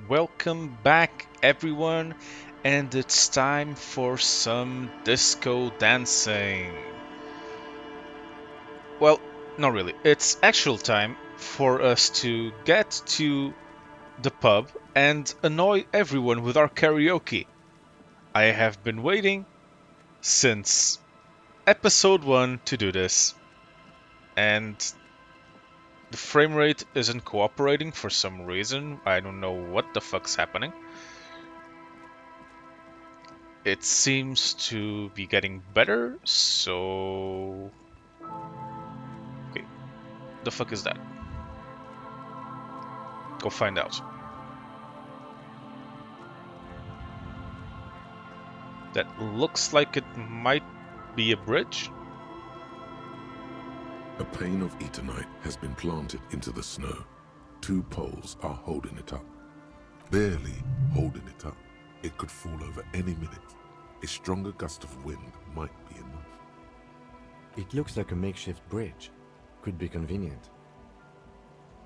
Welcome back, everyone, and it's time for some disco dancing. Well, not really. It's actual time for us to get to the pub and annoy everyone with our karaoke. I have been waiting since episode 1 to do this, and the frame rate isn't cooperating for some reason. I don't know what the fuck's happening. It seems to be getting better, so... Okay, the fuck is that? Go find out. That looks like it might be a bridge. A pane of eternite has been planted into the snow. Two poles are holding it up. Barely holding it up. It could fall over any minute. A stronger gust of wind might be enough. It looks like a makeshift bridge. Could be convenient.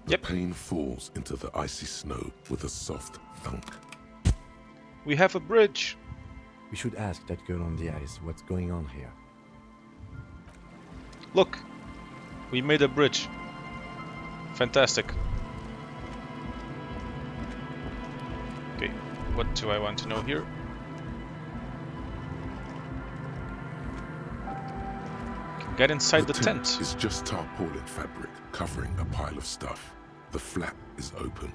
The pane falls into the icy snow with a soft thunk. We have a bridge. We should ask that girl on the ice what's going on here. Look, we made a bridge. Fantastic. Okay, what do I want to know here? Get inside the tent. It's just tarpaulin fabric covering a pile of stuff. The flap is open.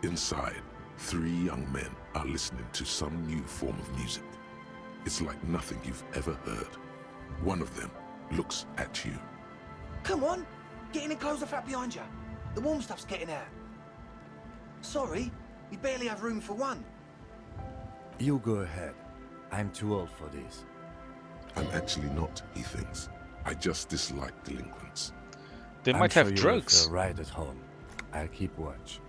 Inside, three young men are listening to some new form of music. It's like nothing you've ever heard. One of them looks at you. Come on, get in and close the flap behind you. The warm stuff's getting out. Sorry, we barely have room for one. You go ahead. I'm too old for this. I'm actually not, he thinks. I just dislike delinquents. They might have drugs. Right at home. I'll keep watch.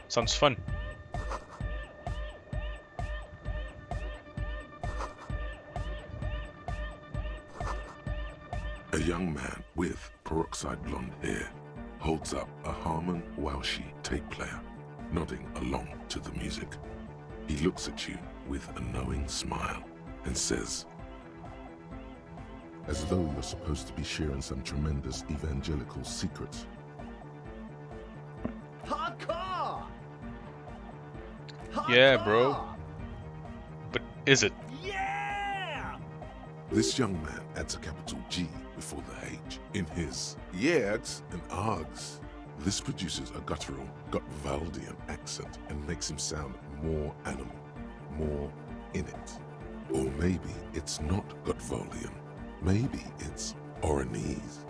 Sounds fun. A young man with peroxide blonde hair holds up a Harman Welshi tape player, nodding along to the music. He looks at you with a knowing smile and says, as though you're supposed to be sharing some tremendous evangelical secrets. Hardcore! Yeah, bro. But is it? Yeah! This young man adds a capital G before the H in his yeags and args. This produces a guttural, Gotwaldian accent and makes him sound more animal, more in it. Or maybe it's not Gotwaldian. Maybe it's Oranese.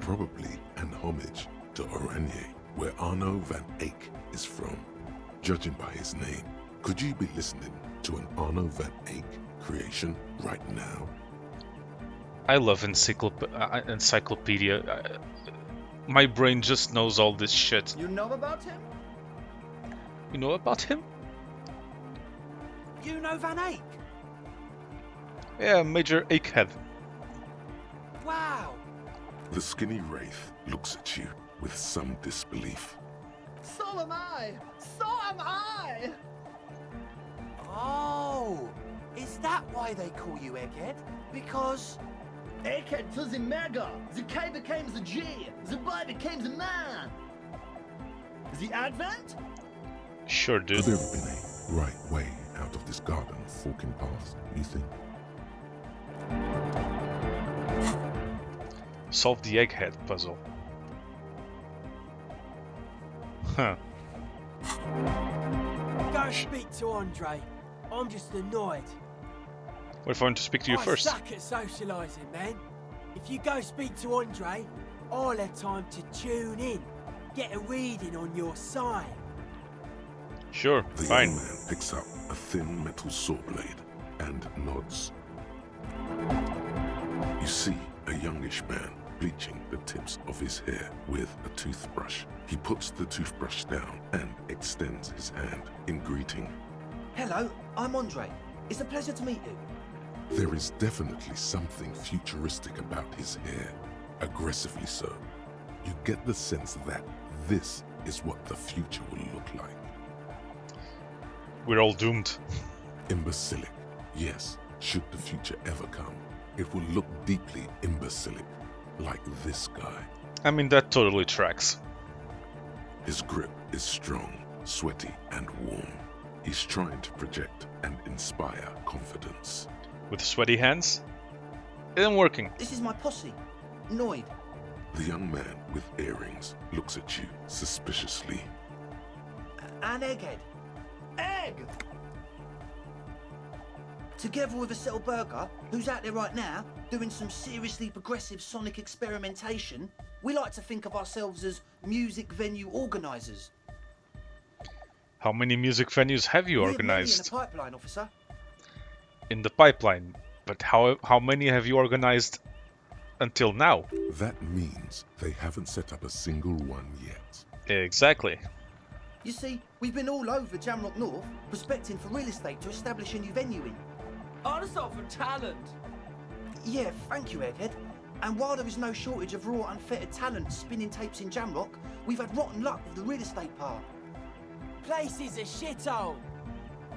Probably an homage to Oranje, where Arno van Eyck is from. Judging by his name, could you be listening to an Arno van Eyck creation right now? I love encyclopedia. My brain just knows all this shit. You know about him? You know about him? You know Van Eyck? Yeah, Major Akehead. Wow! The skinny wraith looks at you with some disbelief. So am I! So am I! Oh! Is that why they call you Egghead? Because... Egghead to the mega! The K became the G! The boy became the man! The Advent? Sure, dude. Could there have been a right way out of this garden of forking paths, you think? Solve the egghead puzzle. Huh. Go speak to Andre. I'm just annoyed. What if I want to speak to you first? I suck at socialising, man. If you go speak to Andre, I'll have time to tune in, get a reading on your side. Sure, The fine. young man picks up a thin metal saw blade and nods. You see a youngish man bleaching the tips of his hair with a toothbrush. He puts the toothbrush down and extends his hand in greeting. Hello, I'm Andre. It's a pleasure to meet you. There is definitely something futuristic about his hair, aggressively so. You get the sense that this is what the future will look like. We're all doomed. Imbecilic. Yes, should the future ever come, it will look deeply imbecilic, like this guy. I mean, that totally tracks. His grip is strong, sweaty, and warm. He's trying to project and inspire confidence. With sweaty hands? It ain't working. This is my posse, Noid. The young man with earrings looks at you suspiciously. And Egghead. Egg! Together with a Settle Burger, who's out there right now, doing some seriously progressive sonic experimentation, we like to think of ourselves as music venue organisers. How many music venues have you We have many in organized? the pipeline, officer. In the pipeline. But how many have you organized until now? That means they haven't set up a single one yet. Exactly. You see, we've been all over Jamrock North, prospecting for real estate to establish a new venue in. Honest for talent. Yeah, thank you, Egghead. And while there is no shortage of raw, unfettered talent spinning tapes in Jamrock, we've had rotten luck with the real estate part. Place is a shithole.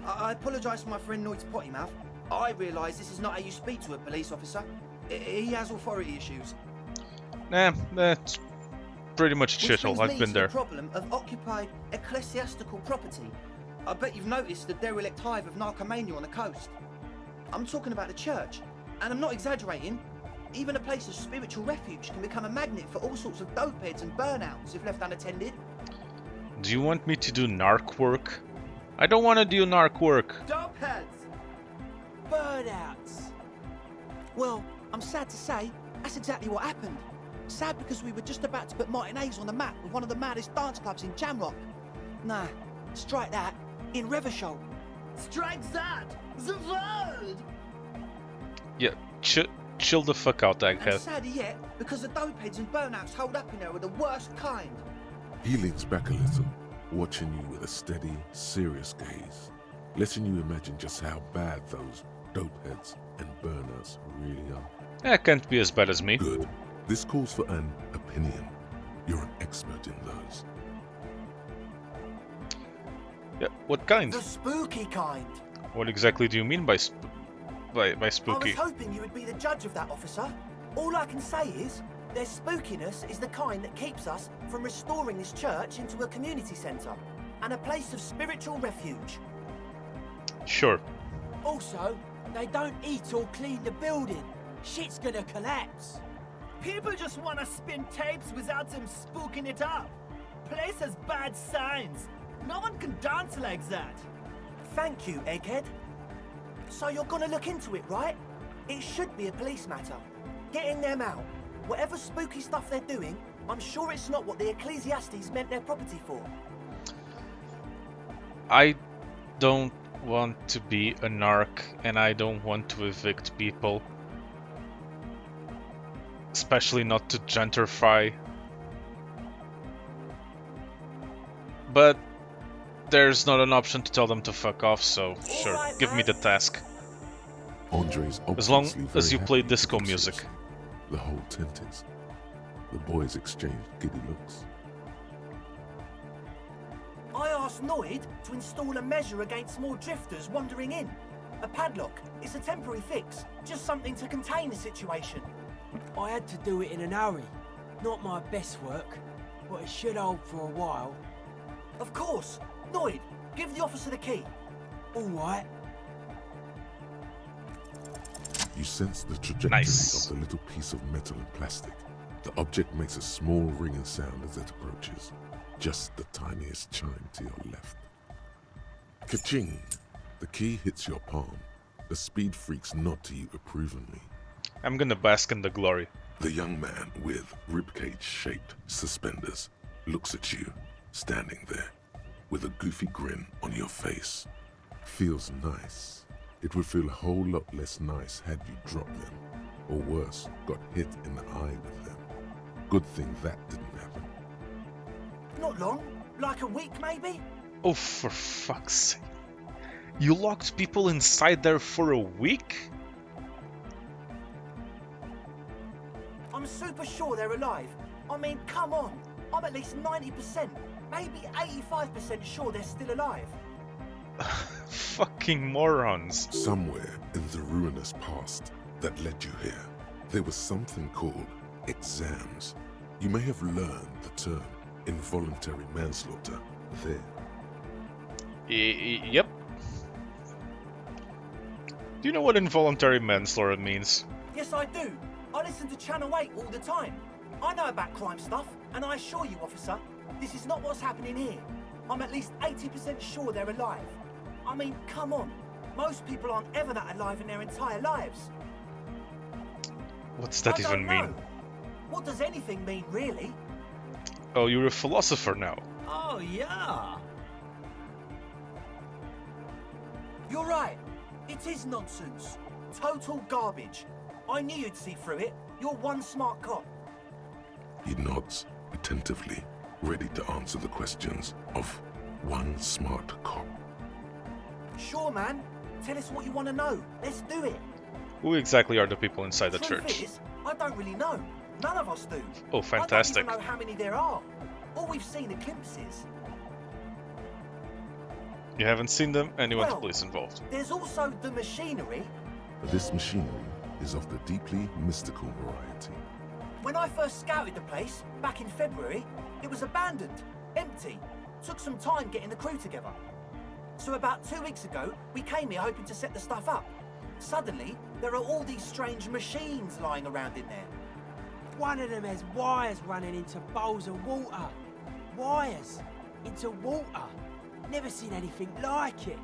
I apologise for my friend Noid's potty mouth. I realise this is not how you speak to a police officer. He has authority issues. Nah, that's pretty much Which shithole. brings I've me been to there. the problem of occupied ecclesiastical property. I bet you've noticed the derelict hive of narcomania on the coast. I'm talking about the church, and I'm not exaggerating. Even a place of spiritual refuge can become a magnet for all sorts of dopeheads and burnouts if left unattended. Do you want me to do narc work? I don't want to do narc work. Dopeheads! Burnouts. Well, I'm sad to say, that's exactly what happened. Sad because we were just about to put Martinez on the map with one of the maddest dance clubs in Jamrock. Nah, strike that, in Revershoal. Strike that! The word! Yeah, chill the fuck out, And Egghead. sadder yet, because the dopeheads and burnouts hold up in there are the worst kind. He leans back a little, watching you with a steady, serious gaze, letting you imagine just how bad those dopeheads and burnouts really are. That can't be as bad as me. Good. This calls for an opinion. You're an expert in those. Yeah, what kind? The spooky kind. What exactly do you mean by I spooky? was hoping you would be the judge of that, officer. All I can say is, their spookiness is the kind that keeps us from restoring this church into a community centre and a place of spiritual refuge. Sure. Also, they don't eat or clean the building. Shit's gonna collapse. People just want to spin tapes without them spooking it up. Place has bad signs. No one can dance like that. Thank you, Egghead. So you're gonna look into it, right? It should be a police matter. Getting them out. Whatever spooky stuff they're doing, I'm sure it's not what the Ecclesiastes meant their property for. I don't want to be a narc, and I don't want to evict people. Especially not to gentrify. But there's not an option to tell them to fuck off, so sure, Alright, give me the man. task. Andre's As long obviously as very you play happy with disco the music. conversation. The whole tent is. The boys exchange giddy looks. I asked Noid to install a measure against more drifters wandering in. A padlock. It's a temporary fix. Just something to contain the situation. I had to do it in an hurry. Not my best work, but it should hold for a while. Of course. Noid, give the officer the key. All right. You sense the trajectory Nice. of the little piece of metal and plastic. The object makes a small ringing sound as it approaches. Just the tiniest chime to your left. Ka-ching! The key hits your palm. The speed freaks nod to you approvingly. I'm gonna bask in the glory. The young man with ribcage-shaped suspenders looks at you, standing there, with a goofy grin on your face. Feels nice. It would feel a whole lot less nice had you dropped them, or worse, got hit in the eye with them. Good thing that didn't happen. Not long. Like a week, maybe? Oh, for fuck's sake. You locked people inside there for a week? I'm super sure they're alive. I mean, come on. I'm at least 90%, maybe 85% sure they're still alive. Fucking morons. Somewhere in the ruinous past that led you here, there was something called exams. You may have learned the term involuntary manslaughter there. Yep. Do you know what involuntary manslaughter means? Yes, I do. I listen to Channel 8 all the time. I know about crime stuff, and I assure you, officer, this is not what's happening here. I'm at least 80% sure they're alive. I mean, come on. Most people aren't ever that alive in their entire lives. What's that I even don't mean? know. What does anything mean, really? Oh, you're a philosopher now. Oh, yeah. You're right. It is nonsense. Total garbage. I knew you'd see through it. You're one smart cop. He nods attentively, ready to answer the questions of one smart cop. Sure, man. Tell us what you want to know. Let's do it. Who exactly are the people inside the Truth church? is, I don't really know. None of us do. Oh, fantastic. I don't even know how many there are. All we've seen are glimpses. You haven't seen them, and you want the Well, police involved. There's also the machinery. This machinery is of the deeply mystical variety. When I first scouted the place, back in February, it was abandoned, empty. Took some time getting the crew together. So about 2 weeks ago, we came here hoping to set the stuff up. Suddenly, there are all these strange machines lying around in there. One of them has wires running into bowls of water. Wires into water. Never seen anything like it.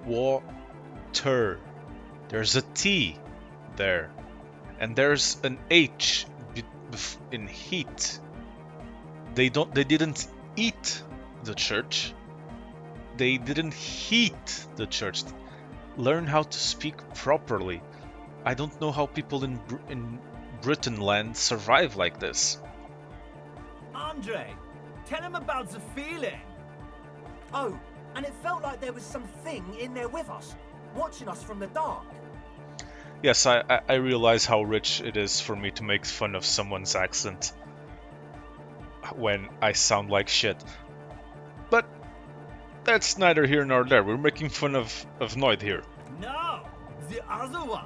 Water. There's a T there. And there's an H in heat. They didn't eat the church. They didn't heat the church. Learn how to speak properly. I don't know how people in Britain land survive like this. Andre, tell him about the feeling. Oh, and it felt like there was something in there with us, watching us from the dark. Yes, I realize how rich it is for me to make fun of someone's accent when I sound like shit. But that's neither here nor there. We're making fun of Noid here. No, the other one.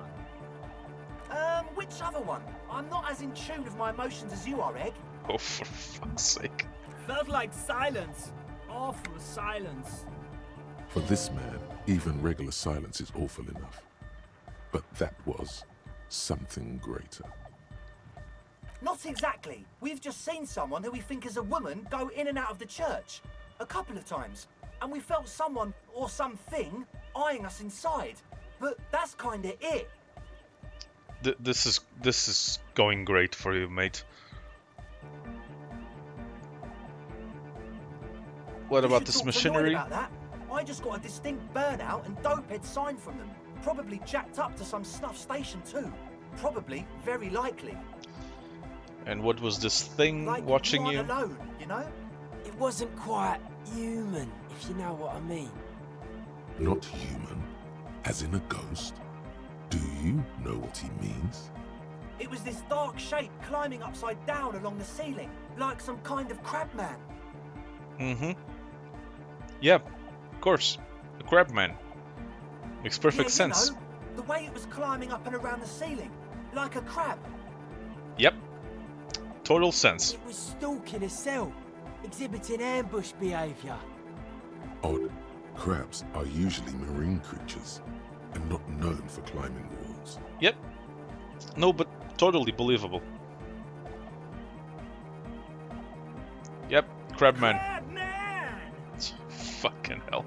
Which other one? I'm not as in tune with my emotions as you are, Egg. Oh, for fuck's sake. Felt like silence. Awful silence. For this man, even regular silence is awful enough. But that was something greater. Not exactly. We've just seen someone who we think is a woman go in and out of the church. A couple of times. And we felt someone or something eyeing us inside. But that's kinda it. This is going great for you, mate. What We about should this talk to Lloyd machinery? about that. I just got a distinct burnout and dopehead sign from them. Probably jacked up to some snuff station too. Probably, very likely. And what was this thing Like watching you you? aren't alone, you know? It wasn't quite human, if you know what I mean. Not human, as in a ghost. Do you know what he means? It was this dark shape climbing upside down along the ceiling, like some kind of crab man. Mm-hmm. Yeah, of course. The crab man. Makes perfect Yeah, sense. You know, the way it was climbing up and around the ceiling, like a crab. Yep. Total sense. It was stalking a cell, exhibiting ambush behaviour. Odd. Crabs are usually marine creatures and not known for climbing walls. Yep. No, but totally believable. Yep, crabman. Crab man! Fucking hell.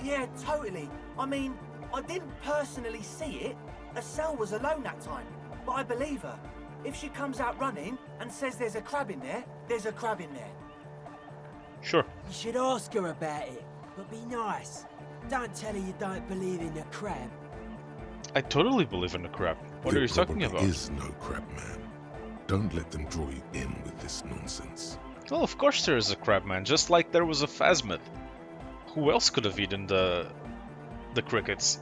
Yeah, totally. I mean, I didn't personally see it. Estelle was alone that time, but I believe her. If she comes out running and says there's a crab in there, there's a crab in there. Sure. You should ask her about it, but be nice. Don't tell her you don't believe in the crab. I totally believe in the crab. What are you talking There about? probably is no crab man. Don't let them draw you in with this nonsense. Well, of course there is a crabman, just like there was a phasmid. Who else could have eaten the crickets?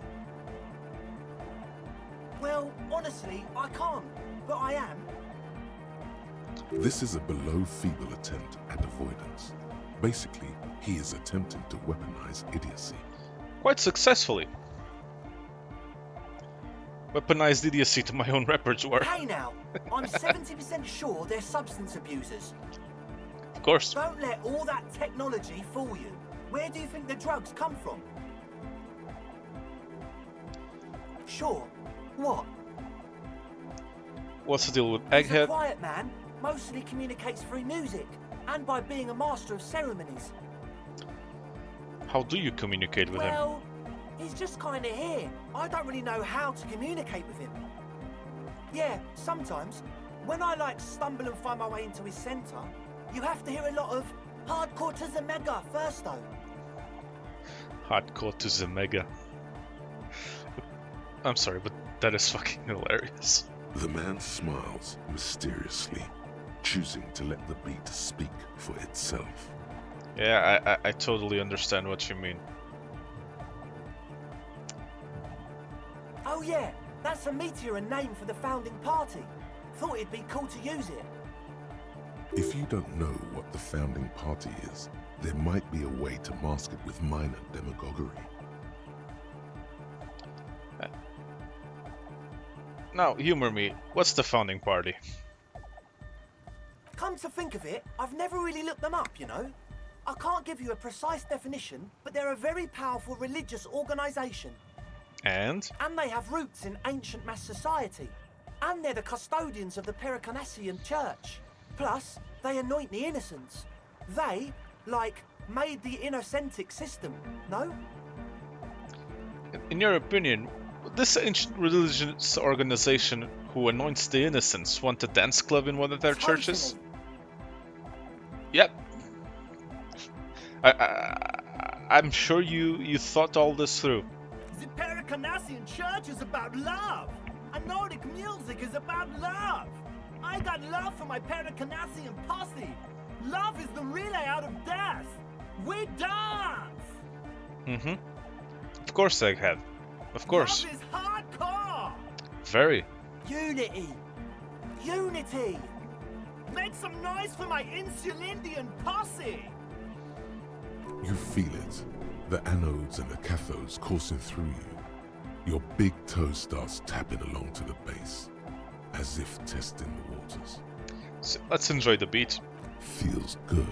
Well, honestly, I can't, but I am. This is a below feeble attempt at avoidance. Basically, he is attempting to weaponize idiocy. Quite successfully. Weaponized idiocy to my own repertoire. Hey now, I'm 70% sure they're substance abusers. Of course. Don't let all that technology fool you. Where do you think the drugs come from? Sure. What? What's the deal with He's a Egghead? quiet man, mostly communicates through music, and by being a master of ceremonies. How do you communicate with him? Well, he's just kinda here. I don't really know how to communicate with him. Yeah, sometimes, when I stumble and find my way into his center, you have to hear a lot of hardcore to the mega first though. Hardcore to the mega. I'm sorry, but that is fucking hilarious. The man smiles mysteriously, choosing to let the beat speak for itself. Yeah, I totally understand what you mean. Oh yeah, that's a meteor and name for the founding party. Thought it'd be cool to use it. If you don't know what the founding party is, there might be a way to mask it with minor demagoguery. Now, humor me. What's the founding party? Come to think of it, I've never really looked them up, you know. I can't give you a precise definition, but they're a very powerful religious organization. And? And they have roots in ancient mass society. And they're the custodians of the Pericarnassian church. Plus, they anoint the innocents. They, made the innocentic system, no? In your opinion, would this ancient religious organization who anoints the innocents want a dance club in one of their churches? Yep. I'm sure you thought all this through. The Pericarnassian church is about love. And Nordic music is about love. I got love for my Pericarnassian posse. Love is the relay out of death. We dance. Mm-hmm. Of course, Egghead. Of course. Love is hardcore. Very. Unity. Unity. Make some noise for my Insulindian posse. You feel it, the anodes and the cathodes coursing through you. Your big toe starts tapping along to the base, as if testing the waters. So let's enjoy the beat. Feels good.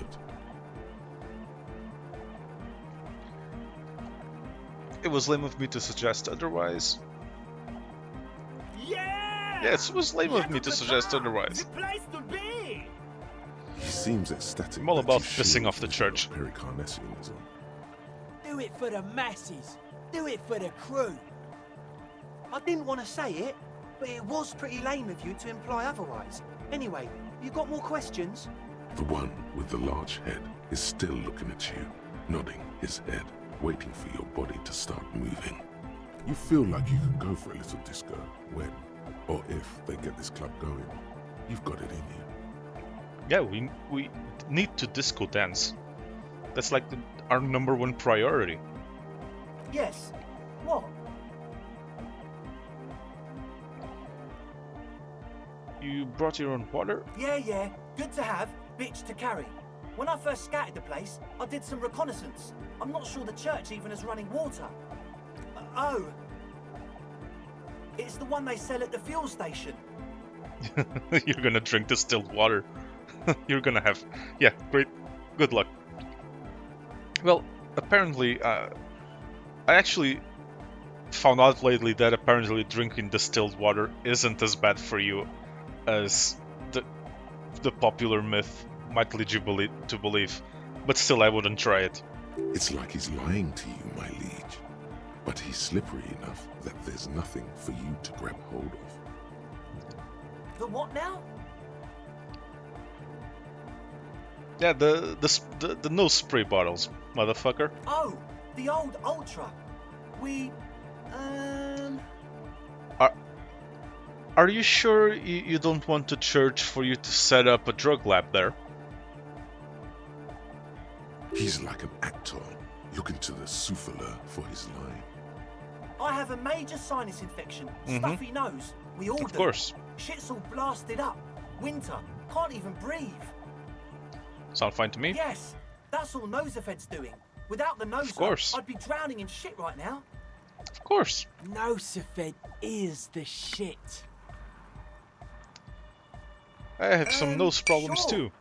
It was lame of me to suggest otherwise. Yeah! Yes, it was lame of me to suggest otherwise. The place to be! He seems ecstatic. I'm all that about he's pissing sure off the of church. Pericarnassianism. Do it for the masses. Do it for the crew. I didn't want to say it, but it was pretty lame of you to imply otherwise. Anyway, you got more questions? The one with the large head is still looking at you, nodding his head, waiting for your body to start moving. You feel like you can go for a little disco when, or if they get this club going. You've got it in you. Yeah, we need to disco dance. That's like our number one priority. Yes. What? You brought your own water? Yeah. Good to have, bitch to carry. When I first scouted the place, I did some reconnaissance. I'm not sure the church even has running water. Oh. It's the one they sell at the fuel station. You're gonna drink distilled water. You're gonna have... Yeah, great. Good luck. Well, apparently, I actually found out lately that apparently drinking distilled water isn't as bad for you as the popular myth might lead you to believe. But still, I wouldn't try it. It's like he's lying to you, my liege. But he's slippery enough that there's nothing for you to grab hold of. The what now? Yeah, the nose spray bottles, motherfucker. Oh, the old Ultra. Are you sure you don't want the church for you to set up a drug lab there? He's like an actor, looking to the souffleur for his line. I have a major sinus infection. Stuffy nose. We all do. Of course. Shit's all blasted up. Winter. Can't even breathe. Sound fine to me? Yes, that's all Nosefed's doing. Without the Of course. Noser, I'd be drowning in shit right now. Of course. Nosefed is the shit. I have some nose problems Sure. too.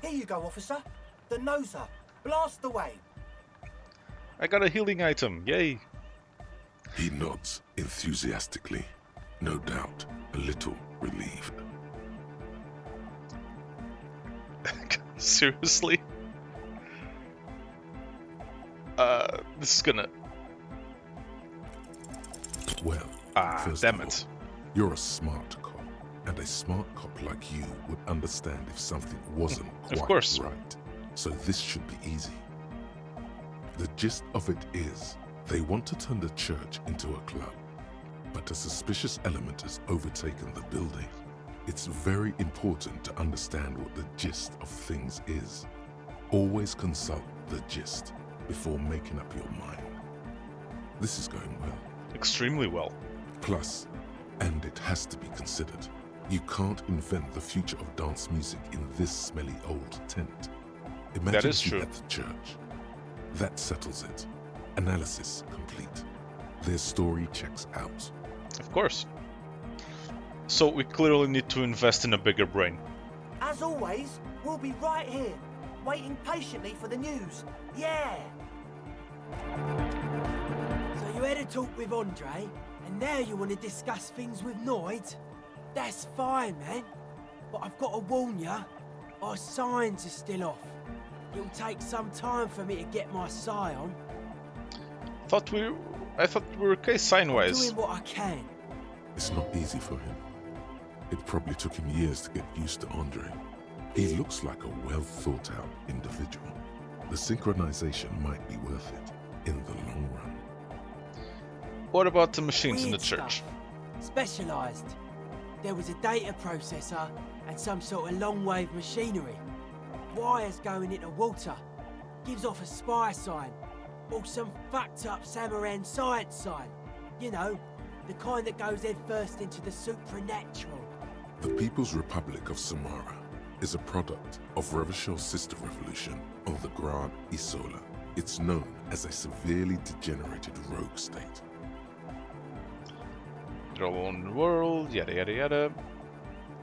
Here you go, officer. The Noser. Blast away. I got a healing item. Yay. He nods enthusiastically, no doubt a little relieved. Seriously? This is gonna... Well, first damn of it. all, you're a smart cop, and a smart cop like you would understand if something wasn't Of quite course. right. So this should be easy. The gist of it is, they want to turn the church into a club, but a suspicious element has overtaken the building. It's very important to understand what the gist of things is. Always consult the gist before making up your mind. This is going well. Extremely well. Plus, and it has to be considered, you can't invent the future of dance music in this smelly old tent. Imagine That is if you true. at the church. That settles it. Analysis complete. Their story checks out. Of course. So we clearly need to invest in a bigger brain. As always, we'll be right here, waiting patiently for the news. Yeah! So you had a talk with Andre, and now you want to discuss things with Noid? That's fine, man. But I've got to warn ya, our signs are still off. It'll take some time for me to get my sign on. I thought we were okay sign-wise. Doing what I can. It's not easy for him. It probably took him years to get used to Andre. He looks like a well-thought-out individual. The synchronization might be worth it in the long run. What about the machines in the Weird church? stuff. Specialised. There was a data processor and some sort of long-wave machinery. Wires going into water. Gives off a spy sign. Or some fucked up Samaran science sign. You know, the kind that goes head first into the supernatural. The People's Republic of Samara is a product of Revachel's sister revolution on the Gran Isola. It's known as a severely degenerated rogue state. Their own world, yada yada yada.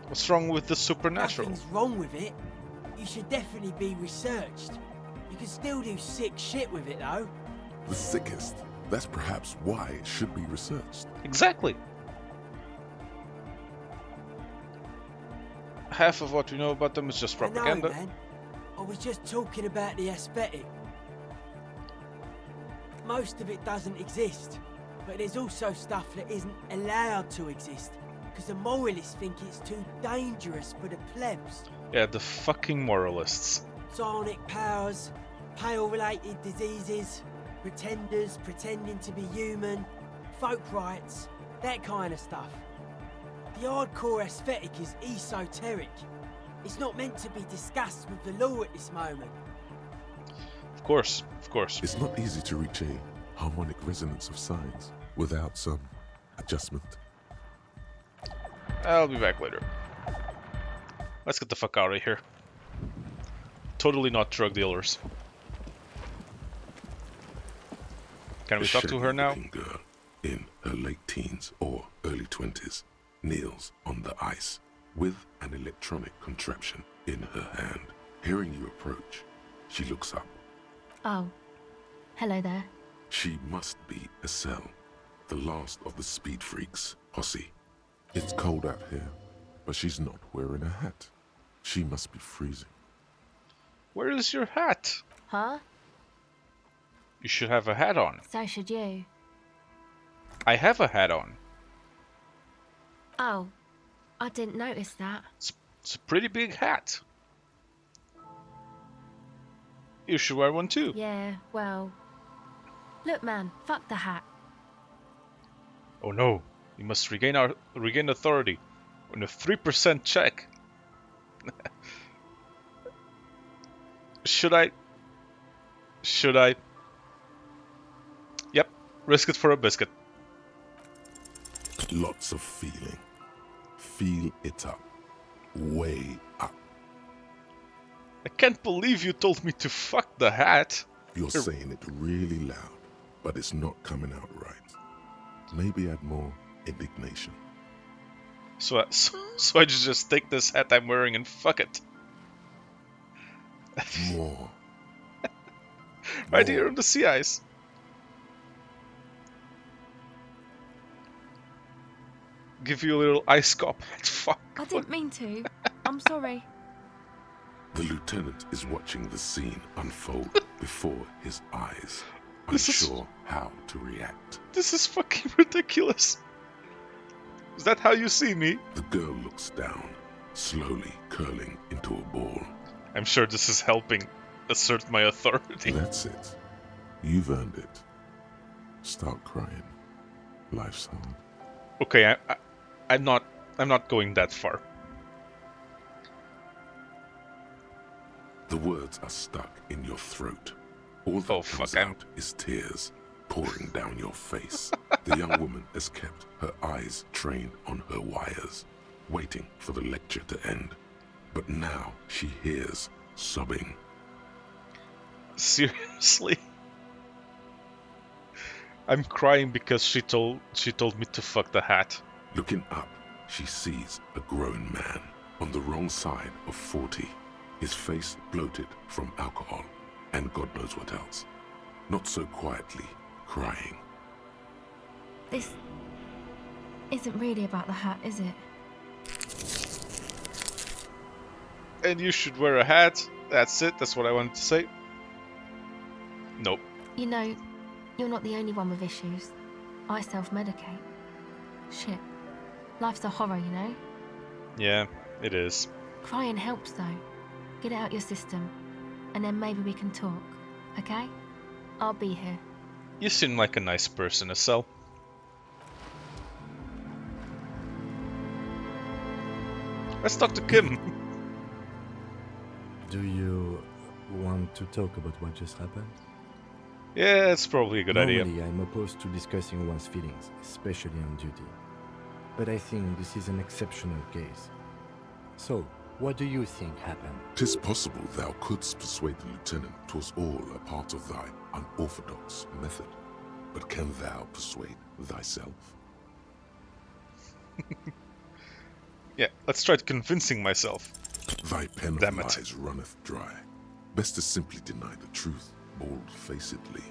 What's wrong with the supernatural? Nothing's wrong with it. You should definitely be researched. You can still do sick shit with it though. The sickest. That's perhaps why it should be researched. Exactly. Half of what we know about them is just I know, propaganda. man. I was just talking about the aesthetic. Most of it doesn't exist, but there's also stuff that isn't allowed to exist because the moralists think it's too dangerous for the plebs. Yeah, the fucking moralists. Psionic powers, pale-related diseases, pretenders pretending to be human, folk rights, that kind of stuff. The hardcore aesthetic is esoteric. It's not meant to be discussed with the law at this moment. Of course, of course. It's not easy to reach a harmonic resonance of signs without some adjustment. I'll be back later. Let's get the fuck out of here. Totally not drug dealers. Can we talk to her now? A shady-looking girl in her late teens or early 20s kneels on the ice with an electronic contraption in her hand. Hearing you approach, she looks up. Oh, hello there. She must be Estelle, the last of the speed freaks, posse. It's cold out here, but she's not wearing a hat. She must be freezing. Where is your hat? Huh? You should have a hat on. So should you. I have a hat on. Oh, I didn't notice that. It's a pretty big hat. You should wear one too. Yeah, well... Look, man, fuck the hat. Oh no, we must regain authority on a 3% check. Should I? Yep, risk it for a biscuit. Lots of feeling. Feel it up. Way up. I can't believe you told me to fuck the hat. You're saying it really loud, but it's not coming out right. Maybe add more indignation. So I just take this hat I'm wearing and fuck it. More. Right More. here on the sea ice. Give you a little ice cop. Fuck. I didn't mean to. I'm sorry. The lieutenant is watching the scene unfold before his eyes, This is- unsure how to react. This is fucking ridiculous. Is that how you see me? The girl looks down, slowly curling into a ball. I'm sure this is helping assert my authority. That's it. You've earned it. Start crying. Life's hard. Okay, I'm not going that far. The words are stuck in your throat. All that Oh, comes fuck, I'm- out is tears pouring down your face. The young woman has kept her eyes trained on her wires, waiting for the lecture to end. But now she hears sobbing. Seriously? I'm crying because she told me to fuck the hat. Looking up, she sees a grown man on the wrong side of 40, his face bloated from alcohol and God knows what else. Not so quietly, crying. This isn't really about the hat, is it? And you should wear a hat. That's it. That's what I wanted to say. Nope. You know, you're not the only one with issues. I self-medicate. Shit. Life's a horror, you know? Yeah, it is. Crying helps, though. Get it out your system. And then maybe we can talk, okay? I'll be here. You seem like a nice person, Estelle. Let's talk to Kim. Do you want to talk about what just happened? Yeah, it's probably a good idea. Normally, I'm opposed to discussing one's feelings, especially on duty. But I think this is an exceptional case. So, what do you think happened? 'Tis possible thou couldst persuade the lieutenant 'twas all a part of thy unorthodox method. But can thou persuade thyself? Yeah, let's try convincing myself. Thy pen of Damn it. lies runneth dry. Best to simply deny the truth, bold-facedly.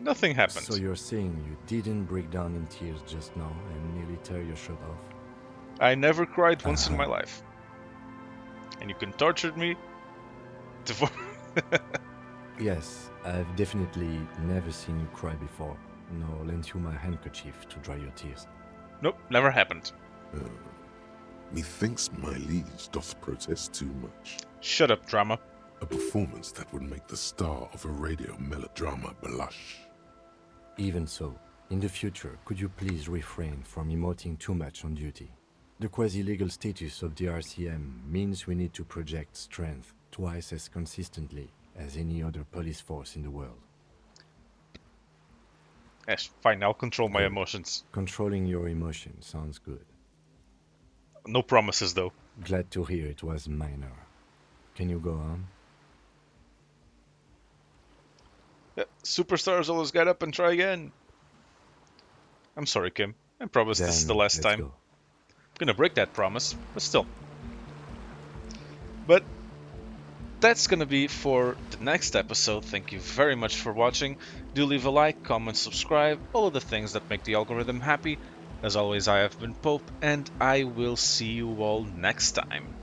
Nothing happens. So you're saying you didn't break down in tears just now and nearly tear your shirt off? I never cried once in my life. And you can torture me. Yes, I've definitely never seen you cry before, nor lent you my handkerchief to dry your tears. Nope, never happened. Methinks my liege doth protest too much. Shut up, drama. A performance that would make the star of a radio melodrama blush. Even so, in the future, could you please refrain from emoting too much on duty? The quasi-legal status of the RCM means we need to project strength twice as consistently as any other police force in the world. Yes, fine, I'll control my Good. emotions. Controlling your emotions sounds good. No promises, though. Glad to hear it was minor. Can you go on? Yeah, superstars always get up and try again. I'm sorry, Kim. I promise this is the Then last let's time. go. I'm gonna break that promise, but still. But that's gonna be for the next episode. Thank you very much for watching. Do leave a like, comment, subscribe, all of the things that make the algorithm happy. As always, I have been Pope, and I will see you all next time.